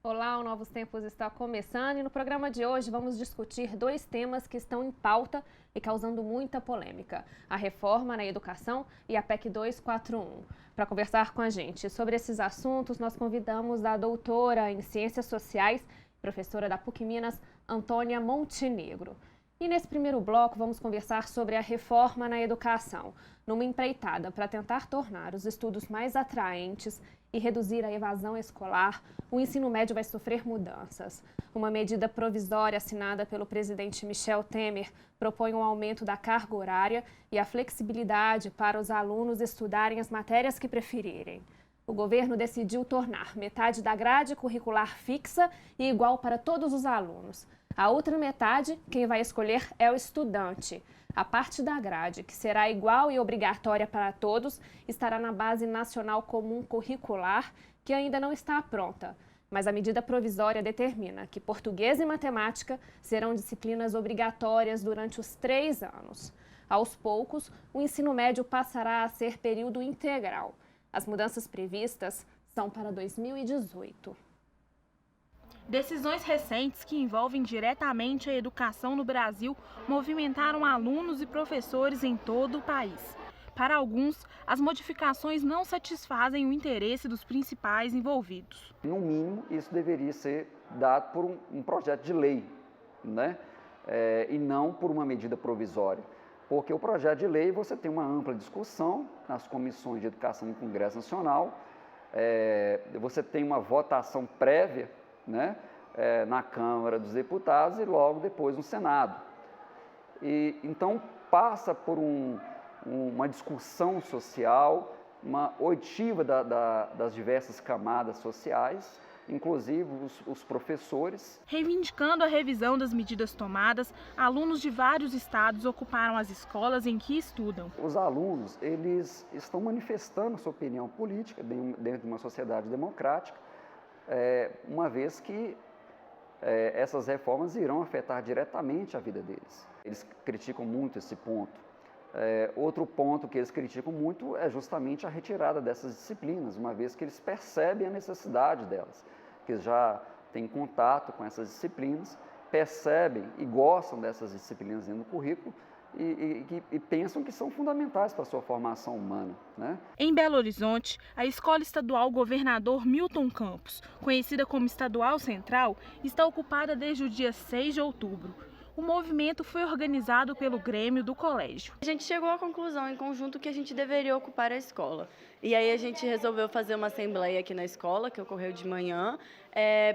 Olá, o Novos Tempos está começando e no programa de hoje vamos discutir dois temas que estão em pauta e causando muita polêmica: a reforma na educação e a PEC 241. Para conversar com a gente sobre esses assuntos, nós convidamos a doutora em Ciências Sociais, professora da PUC Minas, Antônia Montenegro. E nesse primeiro bloco vamos conversar sobre a reforma na educação, numa empreitada para tentar tornar os estudos mais atraentes e reduzir a evasão escolar. O ensino médio vai sofrer mudanças. Uma medida provisória assinada pelo presidente Michel Temer propõe um aumento da carga horária e a flexibilidade para os alunos estudarem as matérias que preferirem. O governo decidiu tornar metade da grade curricular fixa e igual para todos os alunos. A outra metade, quem vai escolher é o estudante. A parte da grade, que será igual e obrigatória para todos, estará na Base Nacional Comum Curricular, que ainda não está pronta. Mas a medida provisória determina que português e matemática serão disciplinas obrigatórias durante os 3 anos. Aos poucos, o ensino médio passará a ser período integral. As mudanças previstas são para 2018. Decisões recentes que envolvem diretamente a educação no Brasil movimentaram alunos e professores em todo o país. Para alguns, as modificações não satisfazem o interesse dos principais envolvidos. No mínimo, isso deveria ser dado por um projeto de lei, né? E não por uma medida provisória. Porque o projeto de lei você tem uma ampla discussão nas comissões de educação do Congresso Nacional, você tem uma votação prévia, né, na Câmara dos Deputados e logo depois no Senado. Então passa por uma discussão social, uma oitiva das diversas camadas sociais, inclusive os professores. Reivindicando a revisão das medidas tomadas, alunos de vários estados ocuparam as escolas em que estudam. Os alunos, eles estão manifestando sua opinião política dentro de uma sociedade democrática, uma vez que essas reformas irão afetar diretamente a vida deles. Eles criticam muito esse ponto. Outro ponto que eles criticam muito é justamente a retirada dessas disciplinas, uma vez que eles percebem a necessidade delas, que eles já têm contato com essas disciplinas, percebem e gostam dessas disciplinas dentro do currículo, e pensam que são fundamentais para a sua formação humana, né? Em Belo Horizonte, a Escola Estadual Governador Milton Campos, conhecida como Estadual Central, está ocupada desde o dia 6 de outubro. O movimento foi organizado pelo Grêmio do colégio. A gente chegou à conclusão em conjunto que a gente deveria ocupar a escola. E aí a gente resolveu fazer uma assembleia aqui na escola, que ocorreu de manhã,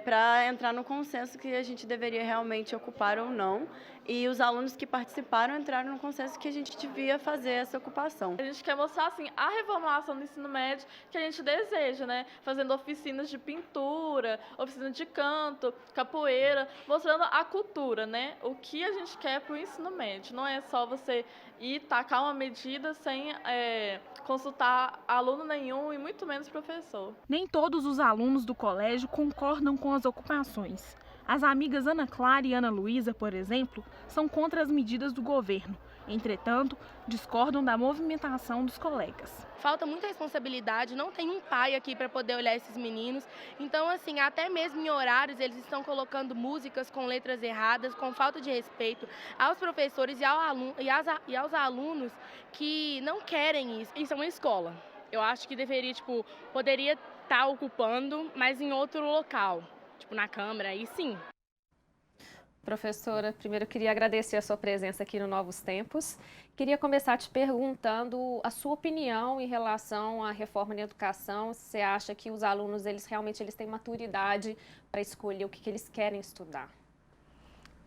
para entrar no consenso que a gente deveria realmente ocupar ou não. E os alunos que participaram entraram no consenso que a gente devia fazer essa ocupação. A gente quer mostrar assim, a reformulação do ensino médio que a gente deseja, né? Fazendo oficinas de pintura, oficina de canto, capoeira, mostrando a cultura, né? O que a gente quer para o ensino médio. Não é só você ir tacar uma medida sem consultar aluno nenhum e muito menos professor. Nem todos os alunos do colégio concordam com as ocupações. As amigas Ana Clara e Ana Luísa, por exemplo, são contra as medidas do governo. Entretanto, discordam da movimentação dos colegas. Falta muita responsabilidade, não tem um pai aqui para poder olhar esses meninos. Então, assim, até mesmo em horários, eles estão colocando músicas com letras erradas, com falta de respeito aos professores e aos alunos que não querem isso. Isso é uma escola. Eu acho que deveria, poderia estar ocupando, mas em outro local. Na Câmara, aí sim. Professora, primeiro eu queria agradecer a sua presença aqui no Novos Tempos. Queria começar te perguntando a sua opinião em relação à reforma na educação. Você acha que os alunos, eles têm maturidade para escolher o que eles querem estudar?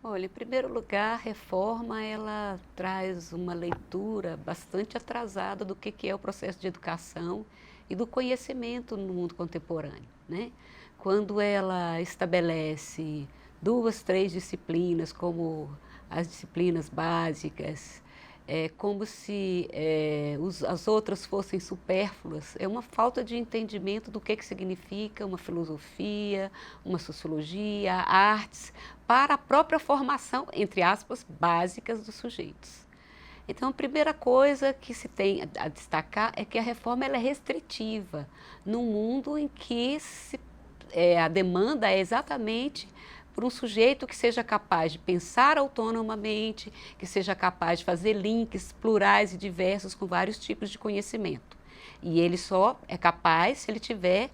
Olha, em primeiro lugar, a reforma, ela traz uma leitura bastante atrasada do que é o processo de educação e do conhecimento no mundo contemporâneo, né? Quando ela estabelece 2, 3 disciplinas, como as disciplinas básicas, como se as outras fossem supérfluas, é uma falta de entendimento do que significa uma filosofia, uma sociologia, artes, para a própria formação, entre aspas, básicas dos sujeitos. Então, a primeira coisa que se tem a destacar é que a reforma ela é restritiva, num mundo em que a demanda é exatamente por um sujeito que seja capaz de pensar autonomamente, que seja capaz de fazer links plurais e diversos com vários tipos de conhecimento. E ele só é capaz se ele tiver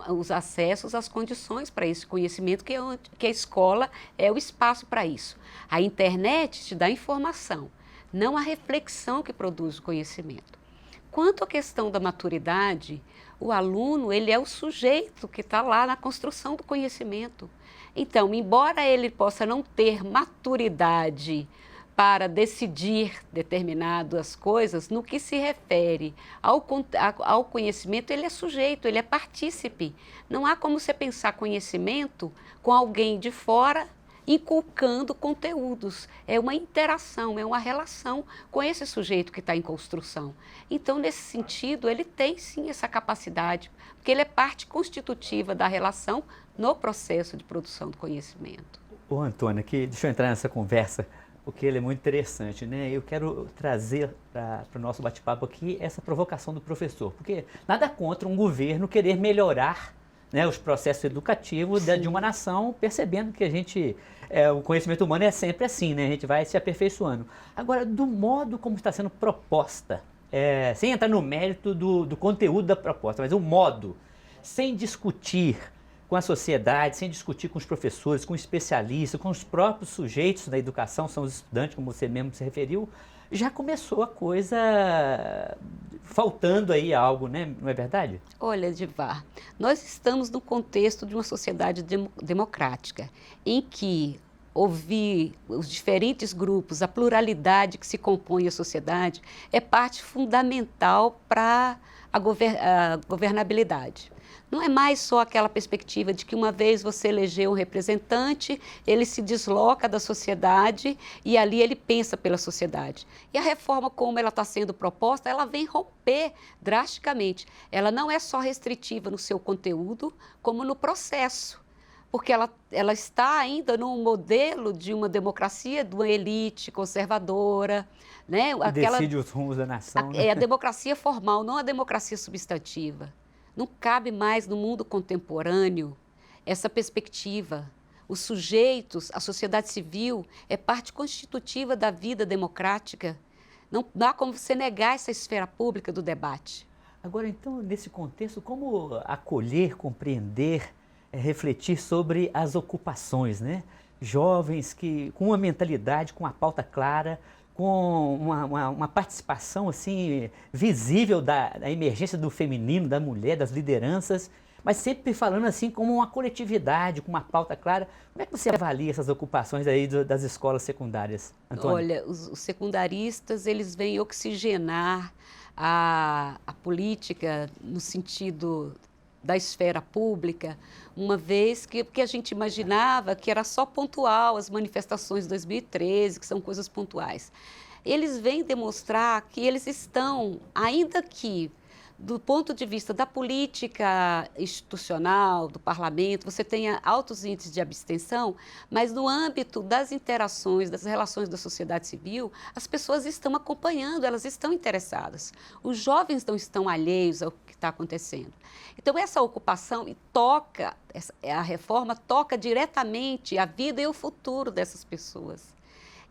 os acessos, as condições para esse conhecimento, que a escola é o espaço para isso. A internet te dá informação, não a reflexão que produz o conhecimento. Quanto à questão da maturidade, o aluno, ele é o sujeito que está lá na construção do conhecimento. Então, embora ele possa não ter maturidade para decidir determinadas coisas, no que se refere ao conhecimento, ele é sujeito, ele é partícipe. Não há como você pensar conhecimento com alguém de fora inculcando conteúdos. É uma interação, é uma relação com esse sujeito que está em construção. Então, nesse sentido, ele tem sim essa capacidade, porque ele é parte constitutiva da relação no processo de produção do conhecimento. Ô, Antônia, deixa eu entrar nessa conversa, porque ele é muito interessante, né? Eu quero trazer para o nosso bate-papo aqui essa provocação do professor, porque nada contra um governo querer melhorar, né, os processos educativos de uma nação, percebendo que o conhecimento humano é sempre assim, né? A gente vai se aperfeiçoando. Agora, do modo como está sendo proposta, sem entrar no mérito do conteúdo da proposta, mas o modo, sem discutir com a sociedade, sem discutir com os professores, com especialistas, com os próprios sujeitos da educação, são os estudantes, como você mesmo se referiu, já começou a coisa faltando aí algo, né? Não é verdade? Olha, Edivar, nós estamos no contexto de uma sociedade democrática, em que ouvir os diferentes grupos, a pluralidade que se compõe a sociedade, é parte fundamental para a governabilidade. Não é mais só aquela perspectiva de que uma vez você elegeu um representante, ele se desloca da sociedade e ali ele pensa pela sociedade. E a reforma, como ela está sendo proposta, ela vem romper drasticamente. Ela não é só restritiva no seu conteúdo, como no processo. Porque ela está ainda num modelo de uma democracia, de uma elite conservadora, né? Decide os rumos da nação. É a democracia formal, não a democracia substantiva. Não cabe mais no mundo contemporâneo essa perspectiva. Os sujeitos, a sociedade civil, é parte constitutiva da vida democrática. Não dá como você negar essa esfera pública do debate. Agora, então, nesse contexto, como acolher, compreender, refletir sobre as ocupações, né? Jovens com uma mentalidade, com uma pauta clara, com uma participação assim, visível da emergência do feminino, da mulher, das lideranças, mas sempre falando assim como uma coletividade, com uma pauta clara. Como é que você avalia essas ocupações aí das escolas secundárias, Antônia? Olha, os secundaristas, eles vêm oxigenar a política no sentido da esfera pública, uma vez que a gente imaginava que era só pontual as manifestações de 2013, que são coisas pontuais. Eles vêm demonstrar que eles estão, ainda que do ponto de vista da política institucional, do parlamento, você tenha altos índices de abstenção, mas no âmbito das interações, das relações da sociedade civil, as pessoas estão acompanhando, elas estão interessadas. Os jovens não estão alheios ao que está acontecendo. Então, essa ocupação a reforma toca diretamente a vida e o futuro dessas pessoas.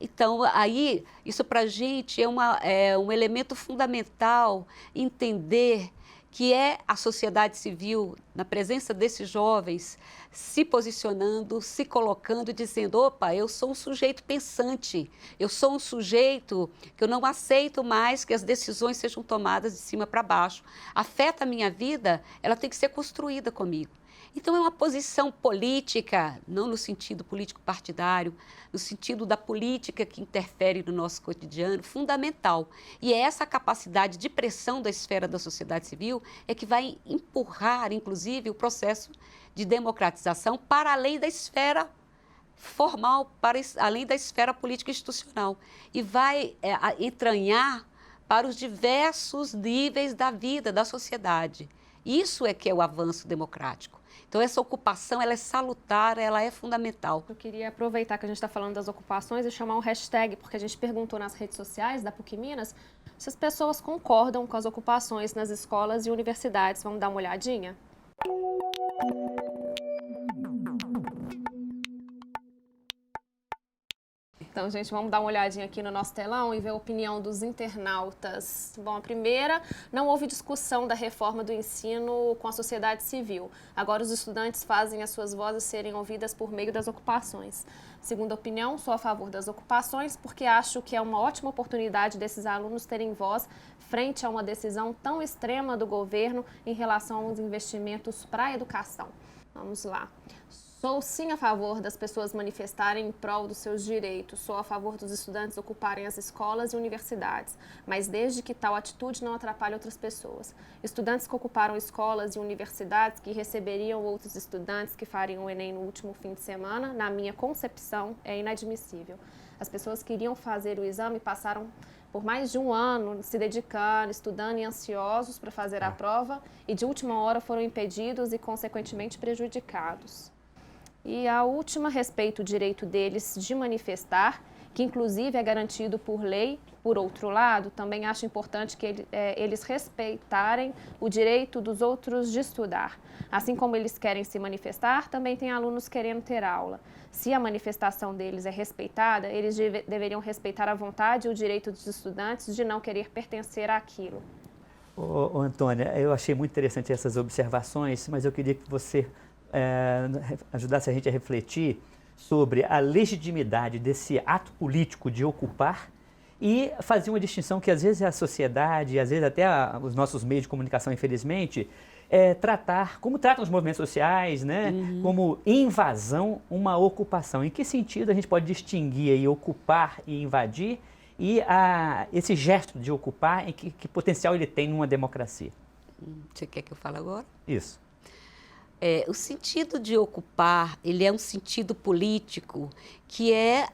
Então, aí, isso para a gente é um elemento fundamental, entender que é a sociedade civil, na presença desses jovens, se posicionando, se colocando e dizendo, opa, eu sou um sujeito pensante, eu sou um sujeito que eu não aceito mais que as decisões sejam tomadas de cima para baixo. Afeta a minha vida, ela tem que ser construída comigo. Então, é uma posição política, não no sentido político-partidário, no sentido da política que interfere no nosso cotidiano, fundamental. E é essa capacidade de pressão da esfera da sociedade civil é que vai empurrar, inclusive, o processo de democratização para além da esfera formal, para além da esfera política institucional. E vai entranhar para os diversos níveis da vida, da sociedade. Isso é que é o avanço democrático. Então, essa ocupação, ela é salutar, ela é fundamental. Eu queria aproveitar que a gente está falando das ocupações e chamar um hashtag, porque a gente perguntou nas redes sociais da PUC Minas se as pessoas concordam com as ocupações nas escolas e universidades. Vamos dar uma olhadinha? Então, gente, vamos dar uma olhadinha aqui no nosso telão e ver a opinião dos internautas. Bom, a primeira, não houve discussão da reforma do ensino com a sociedade civil. Agora os estudantes fazem as suas vozes serem ouvidas por meio das ocupações. Segunda opinião, sou a favor das ocupações porque acho que é uma ótima oportunidade desses alunos terem voz frente a uma decisão tão extrema do governo em relação aos investimentos para a educação. Vamos lá. Sou sim a favor das pessoas manifestarem em prol dos seus direitos. Sou a favor dos estudantes ocuparem as escolas e universidades, mas desde que tal atitude não atrapalhe outras pessoas. Estudantes que ocuparam escolas e universidades que receberiam outros estudantes que fariam o Enem no último fim de semana, na minha concepção, é inadmissível. As pessoas que iriam fazer o exame passaram por mais de um ano se dedicando, estudando e ansiosos para fazer a prova e de última hora foram impedidos e consequentemente prejudicados. E a última, respeito o direito deles de manifestar, que inclusive é garantido por lei. Por outro lado, também acho importante que eles respeitarem o direito dos outros de estudar. Assim como eles querem se manifestar, também tem alunos querendo ter aula. Se a manifestação deles é respeitada, eles deveriam respeitar a vontade e o direito dos estudantes de não querer pertencer àquilo. Ô, Antônia, eu achei muito interessante essas observações, mas eu queria que você ajudasse a gente a refletir sobre a legitimidade desse ato político de ocupar e fazer uma distinção que às vezes a sociedade, às vezes até os nossos meios de comunicação, infelizmente, como tratam os movimentos sociais, né? Como invasão, uma ocupação. Em que sentido a gente pode distinguir aí ocupar e invadir e esse gesto de ocupar, que potencial ele tem numa democracia? Você quer que eu fale agora? Isso. O sentido de ocupar, ele é um sentido político que é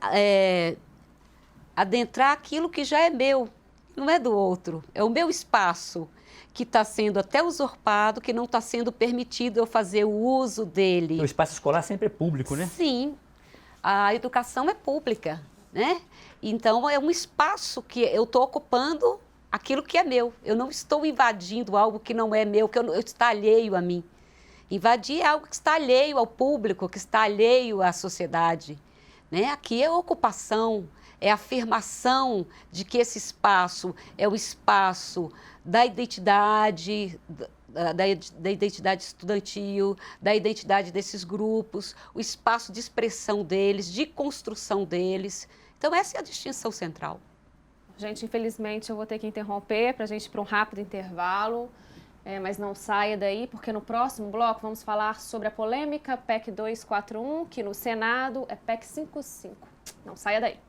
adentrar aquilo que já é meu, não é do outro, é o meu espaço que está sendo até usurpado, que não está sendo permitido eu fazer o uso dele. O espaço escolar sempre é público, né? Sim, a educação é pública, né? Então é um espaço que eu estou ocupando aquilo que é meu, eu não estou invadindo algo que não é meu, que está alheio a mim. Invadir é algo que está alheio ao público, que está alheio à sociedade, né? Aqui é ocupação, é a afirmação de que esse espaço é o espaço da identidade, da identidade estudantil, da identidade desses grupos, o espaço de expressão deles, de construção deles. Então, essa é a distinção central. Gente, infelizmente eu vou ter que interromper para a gente ir para um rápido intervalo. Mas não saia daí, porque no próximo bloco vamos falar sobre a polêmica PEC 241, que no Senado é PEC 55. Não saia daí.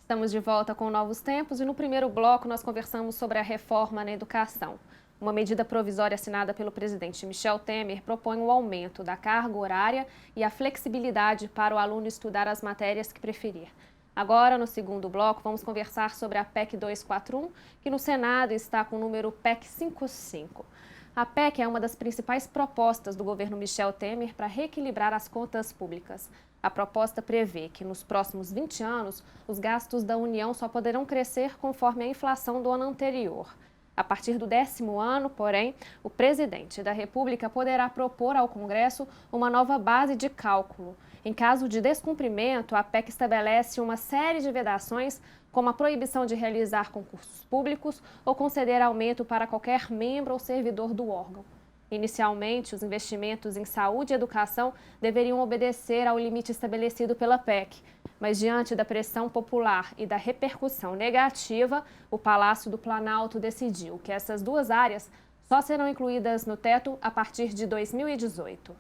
Estamos de volta com Novos Tempos e no primeiro bloco nós conversamos sobre a reforma na educação. Uma medida provisória assinada pelo presidente Michel Temer propõe o aumento da carga horária e a flexibilidade para o aluno estudar as matérias que preferir. Agora, no segundo bloco, vamos conversar sobre a PEC 241, que no Senado está com o número PEC 55. A PEC é uma das principais propostas do governo Michel Temer para reequilibrar as contas públicas. A proposta prevê que, nos próximos 20 anos, os gastos da União só poderão crescer conforme a inflação do ano anterior. A partir do 10º ano, porém, o presidente da República poderá propor ao Congresso uma nova base de cálculo. Em caso de descumprimento, a PEC estabelece uma série de vedações, como a proibição de realizar concursos públicos ou conceder aumento para qualquer membro ou servidor do órgão. Inicialmente, os investimentos em saúde e educação deveriam obedecer ao limite estabelecido pela PEC. Mas, diante da pressão popular e da repercussão negativa, o Palácio do Planalto decidiu que essas duas áreas só serão incluídas no teto a partir de 2018.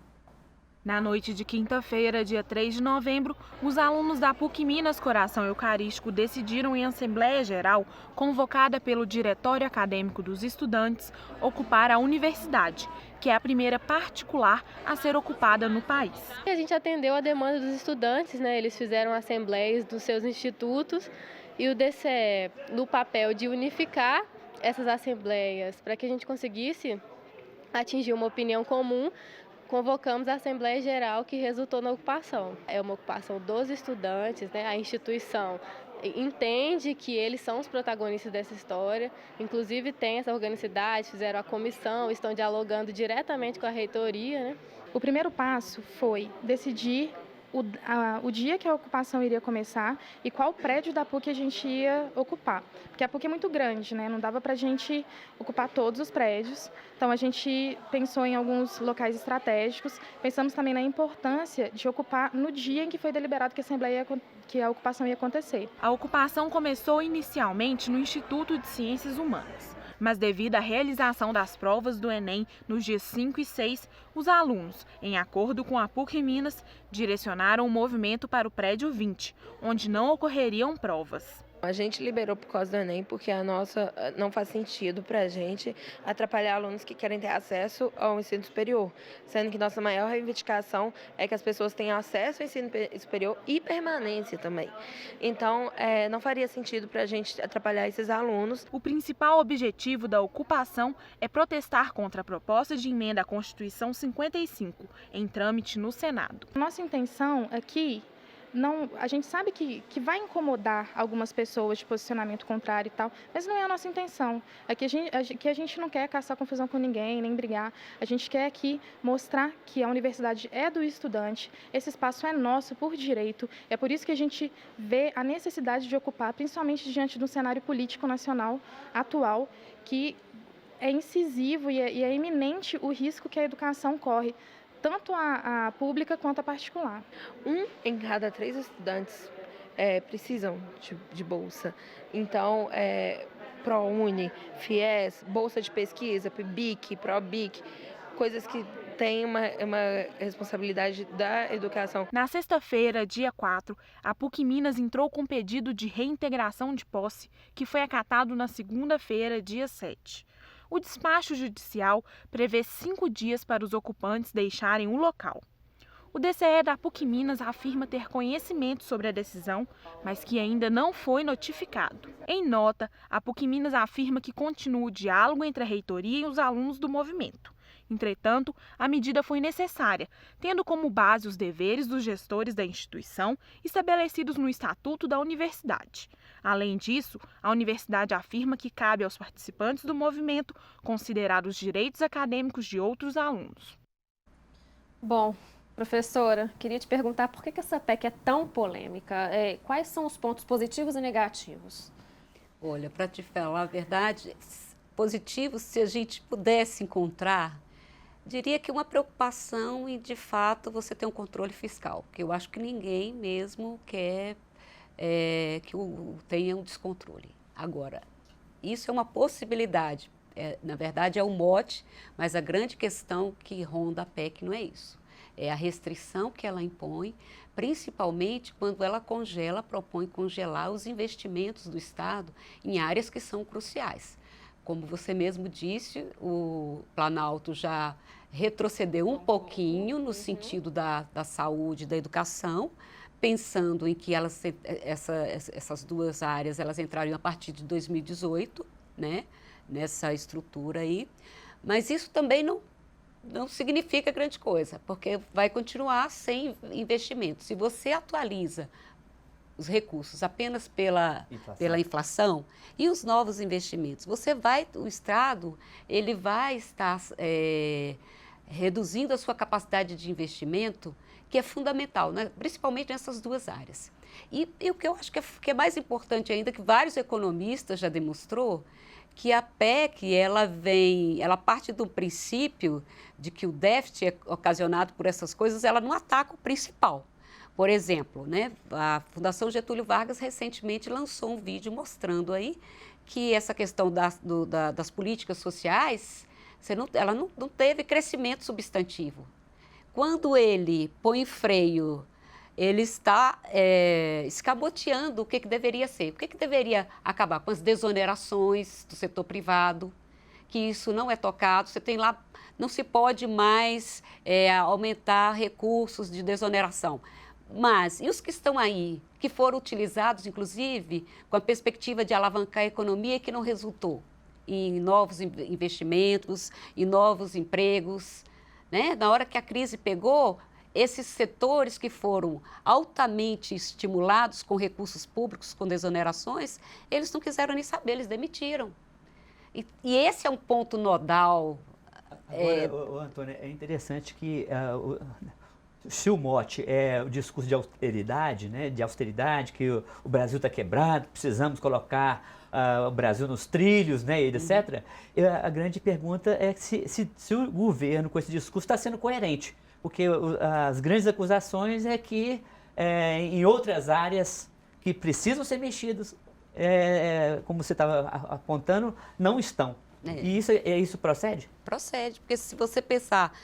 Na noite de quinta-feira, dia 3 de novembro, os alunos da PUC Minas Coração Eucarístico decidiram em Assembleia Geral, convocada pelo Diretório Acadêmico dos Estudantes, ocupar a universidade, que é a primeira particular a ser ocupada no país. A gente atendeu a demanda dos estudantes, né? Eles fizeram assembleias dos seus institutos e o DCE, no papel de unificar essas assembleias para que a gente conseguisse atingir uma opinião comum, convocamos a Assembleia Geral que resultou na ocupação. É uma ocupação dos estudantes, né? A instituição entende que eles são os protagonistas dessa história, inclusive tem essa organicidade, fizeram a comissão, estão dialogando diretamente com a reitoria, né? O primeiro passo foi decidir o dia que a ocupação iria começar e qual prédio da PUC a gente ia ocupar. Porque a PUC é muito grande, né? Não dava para a gente ocupar todos os prédios. Então, a gente pensou em alguns locais estratégicos. Pensamos também na importância de ocupar no dia em que foi deliberado que a ocupação ia acontecer. A ocupação começou inicialmente no Instituto de Ciências Humanas. Mas devido à realização das provas do Enem nos dias 5 e 6, os alunos, em acordo com a PUC Minas, direcionaram o movimento para o prédio 20, onde não ocorreriam provas. A gente liberou por causa do Enem porque não faz sentido para a gente atrapalhar alunos que querem ter acesso ao ensino superior, sendo que nossa maior reivindicação é que as pessoas tenham acesso ao ensino superior e permanência também. Então, não faria sentido para a gente atrapalhar esses alunos. O principal objetivo da ocupação é protestar contra a proposta de emenda à Constituição 55, em trâmite no Senado. Nossa intenção aqui, a gente sabe que vai incomodar algumas pessoas de posicionamento contrário e tal, mas não é a nossa intenção. Aqui a gente não quer caçar confusão com ninguém, nem brigar. A gente quer aqui mostrar que a universidade é do estudante, esse espaço é nosso por direito. É por isso que a gente vê a necessidade de ocupar, principalmente diante do cenário político nacional atual, que é incisivo e é iminente o risco que a educação corre, tanto a pública quanto a particular. 1 em cada 3 estudantes precisam de bolsa. Então, ProUni, FIES, bolsa de pesquisa, PIBIC, ProBIC, coisas que têm uma responsabilidade da educação. Na sexta-feira, dia 4, a PUC Minas entrou com pedido de reintegração de posse, que foi acatado na segunda-feira, dia 7. O despacho judicial prevê 5 dias para os ocupantes deixarem o local. O DCE da PUC Minas afirma ter conhecimento sobre a decisão, mas que ainda não foi notificado. Em nota, a PUC Minas afirma que continua o diálogo entre a reitoria e os alunos do movimento. Entretanto, a medida foi necessária, tendo como base os deveres dos gestores da instituição estabelecidos no Estatuto da Universidade. Além disso, a universidade afirma que cabe aos participantes do movimento considerar os direitos acadêmicos de outros alunos. Bom, professora, queria te perguntar por que essa PEC é tão polêmica? Quais são os pontos positivos e negativos? Olha, para te falar a verdade, positivos, se a gente pudesse encontrar, diria que uma preocupação em, de fato, você ter um controle fiscal, que eu acho que ninguém mesmo quer que tenha um descontrole. Agora, isso é uma possibilidade, na verdade é um mote, mas a grande questão que ronda a PEC não é isso. É a restrição que ela impõe, principalmente quando ela propõe congelar os investimentos do Estado em áreas que são cruciais. Como você mesmo disse, o Planalto já retrocedeu um pouquinho no sentido da saúde, da educação, pensando em que essas duas áreas elas entrariam a partir de 2018, né, nessa estrutura aí. Mas isso também não significa grande coisa, porque vai continuar sem investimento. Se você atualiza os recursos apenas pela inflação e os novos investimentos, o Estado ele vai estar reduzindo a sua capacidade de investimento, que é fundamental, né? Principalmente nessas duas áreas. E o que eu acho que é mais importante ainda, que vários economistas já demonstrou, que a PEC ela parte do princípio de que o déficit é ocasionado por essas coisas, ela não ataca o principal. Por exemplo, né, a Fundação Getúlio Vargas recentemente lançou um vídeo mostrando aí que essa questão das políticas sociais, ela não teve crescimento substantivo. Quando ele põe freio, ele está escamoteando o que deveria ser. O que deveria acabar? Com as desonerações do setor privado, que isso não é tocado. Você tem lá, não se pode mais aumentar recursos de desoneração. Mas, e os que estão aí, que foram utilizados, inclusive, com a perspectiva de alavancar a economia e que não resultou em novos investimentos, em novos empregos, né? Na hora que a crise pegou, esses setores que foram altamente estimulados com recursos públicos, com desonerações, eles não quiseram nem saber, eles demitiram. E esse é um ponto nodal. Agora, Antônia, é interessante que se o mote é o discurso de austeridade, né, que o Brasil está quebrado, precisamos colocar o Brasil nos trilhos, né, etc. A grande pergunta é se o governo, com esse discurso, está sendo coerente. Porque as grandes acusações é que em outras áreas que precisam ser mexidas, como você estava apontando, não estão. E isso procede? Procede, porque se você pensar,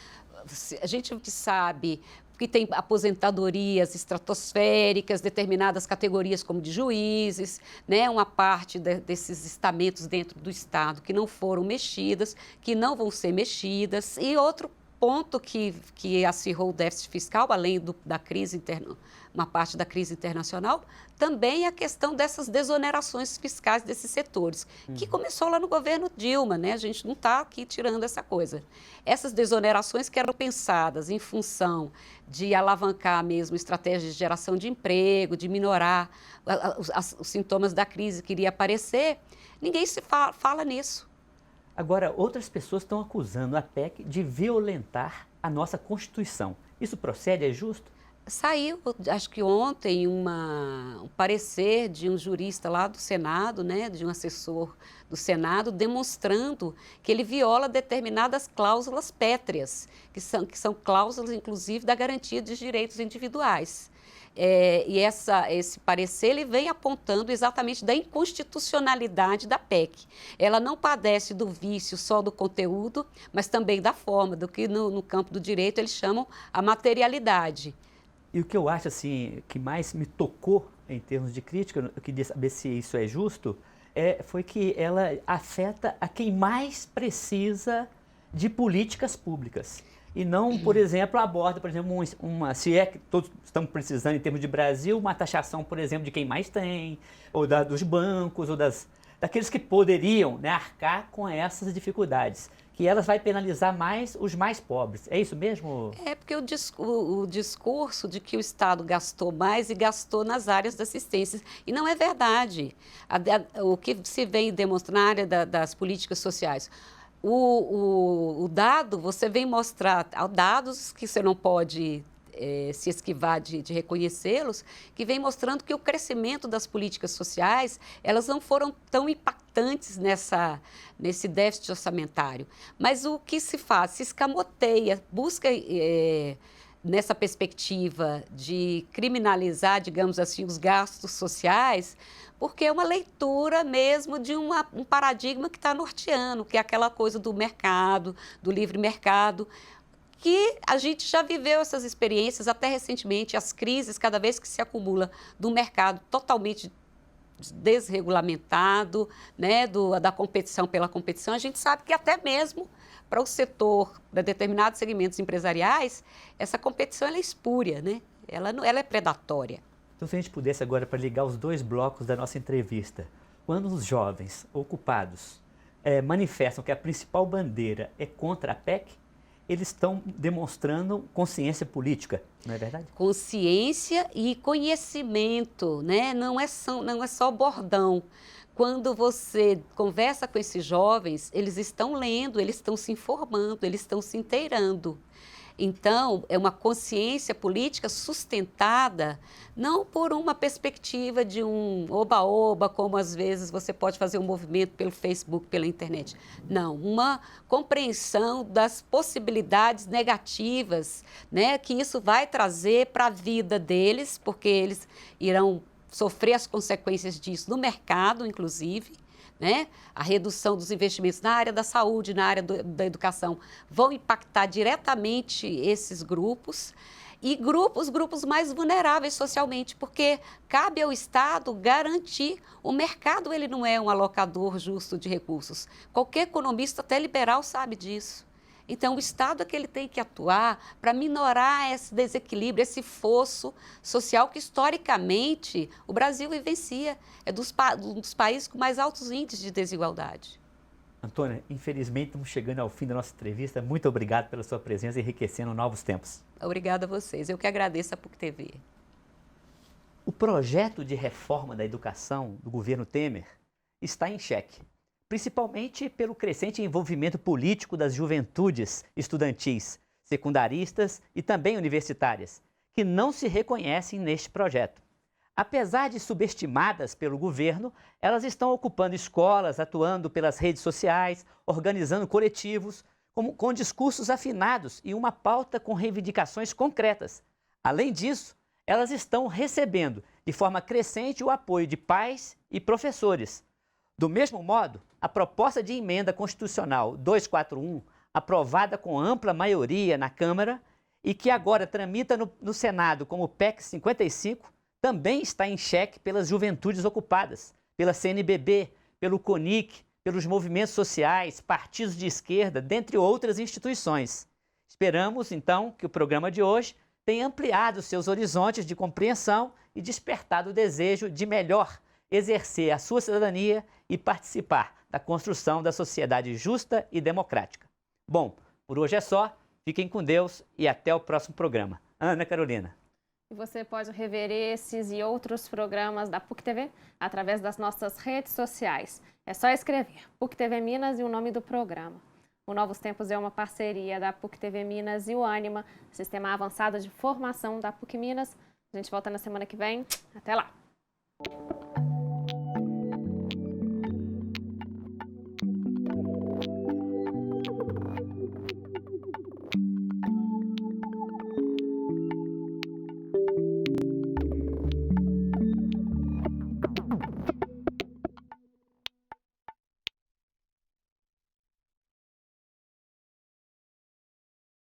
a gente sabe que tem aposentadorias estratosféricas, determinadas categorias como de juízes, né, uma parte desses estamentos dentro do Estado que não foram mexidas, que não vão ser mexidas, e outro ponto que acirrou o déficit fiscal, além da crise interna, uma parte da crise internacional, também é a questão dessas desonerações fiscais desses setores, que começou lá no governo Dilma, né? A gente não está aqui tirando essa coisa. Essas desonerações que eram pensadas em função de alavancar mesmo estratégias de geração de emprego, de minorar os sintomas da crise que iria aparecer, ninguém se fala nisso. Agora, outras pessoas estão acusando a PEC de violentar a nossa Constituição. Isso procede? É justo? Saiu, acho que ontem, um parecer de um jurista lá do Senado, né, de um assessor do Senado, demonstrando que ele viola determinadas cláusulas pétreas, que são cláusulas, inclusive, da garantia dos direitos individuais. E esse parecer ele vem apontando exatamente da inconstitucionalidade da PEC. Ela não padece do vício só do conteúdo, mas também da forma, do que no campo do direito eles chamam a materialidade. E o que eu acho assim, que mais me tocou em termos de crítica, eu queria saber se isso é justo, foi que ela afeta a quem mais precisa de políticas públicas. E não, por exemplo, aborda, por exemplo, se é que todos estamos precisando em termos de Brasil, uma taxação, por exemplo, de quem mais tem, ou dos bancos, ou daqueles que poderiam, né, arcar com essas dificuldades, que elas vai penalizar mais os mais pobres. É isso mesmo? É porque o discurso de que o Estado gastou mais e gastou nas áreas da assistência, e não é verdade. O que se vem demonstrando na área das políticas sociais, o dado, você vem mostrar dados que você não pode se esquivar de reconhecê-los, que vem mostrando que o crescimento das políticas sociais, elas não foram tão impactantes nesse déficit orçamentário. Mas o que se faz? Se escamoteia, busca nessa perspectiva de criminalizar, digamos assim, os gastos sociais, porque é uma leitura mesmo de um paradigma que está norteando, que é aquela coisa do mercado, do livre mercado, que a gente já viveu essas experiências até recentemente, as crises, cada vez que se acumula do mercado totalmente desregulamentado, né, da competição pela competição, a gente sabe que até mesmo para o setor, para determinados segmentos empresariais, essa competição ela é espúria, né? Ela é predatória. Então, se a gente pudesse agora, para ligar os dois blocos da nossa entrevista, quando os jovens ocupados manifestam que a principal bandeira é contra a PEC, eles estão demonstrando consciência política, não é verdade? Consciência e conhecimento, né? Não é só bordão. Quando você conversa com esses jovens, eles estão lendo, eles estão se informando, eles estão se inteirando. Então, é uma consciência política sustentada não por uma perspectiva de um oba-oba, como às vezes você pode fazer um movimento pelo Facebook, pela internet. Não, uma compreensão das possibilidades negativas, né, que isso vai trazer para a vida deles, porque eles irão sofrer as consequências disso no mercado, inclusive. Né? A redução dos investimentos na área da saúde, na área da educação, vão impactar diretamente esses grupos e os grupos mais vulneráveis socialmente, porque cabe ao Estado garantir. O mercado ele não é um alocador justo de recursos. Qualquer economista, até liberal, sabe disso. Então, o Estado é que ele tem que atuar para minorar esse desequilíbrio, esse fosso social que, historicamente, o Brasil vivencia. É um dos países com mais altos índices de desigualdade. Antônia, infelizmente estamos chegando ao fim da nossa entrevista. Muito obrigado pela sua presença, enriquecendo novos tempos. Obrigada a vocês. Eu que agradeço a PUC TV. O projeto de reforma da educação do governo Temer está em xeque, principalmente pelo crescente envolvimento político das juventudes estudantis, secundaristas e também universitárias, que não se reconhecem neste projeto. Apesar de subestimadas pelo governo, elas estão ocupando escolas, atuando pelas redes sociais, organizando coletivos, com discursos afinados e uma pauta com reivindicações concretas. Além disso, elas estão recebendo de forma crescente o apoio de pais e professores. Do mesmo modo, a proposta de emenda constitucional 241, aprovada com ampla maioria na Câmara e que agora tramita no Senado como PEC 55, também está em xeque pelas juventudes ocupadas, pela CNBB, pelo CONIC, pelos movimentos sociais, partidos de esquerda, dentre outras instituições. Esperamos, então, que o programa de hoje tenha ampliado seus horizontes de compreensão e despertado o desejo de melhor exercer a sua cidadania e participar da construção da sociedade justa e democrática. Bom, por hoje é só. Fiquem com Deus e até o próximo programa. Ana Carolina. E você pode rever esses e outros programas da PUC TV através das nossas redes sociais. É só escrever PUC TV Minas e o nome do programa. O Novos Tempos é uma parceria da PUC TV Minas e o Ânima, Sistema Avançado de Formação da PUC Minas. A gente volta na semana que vem. Até lá!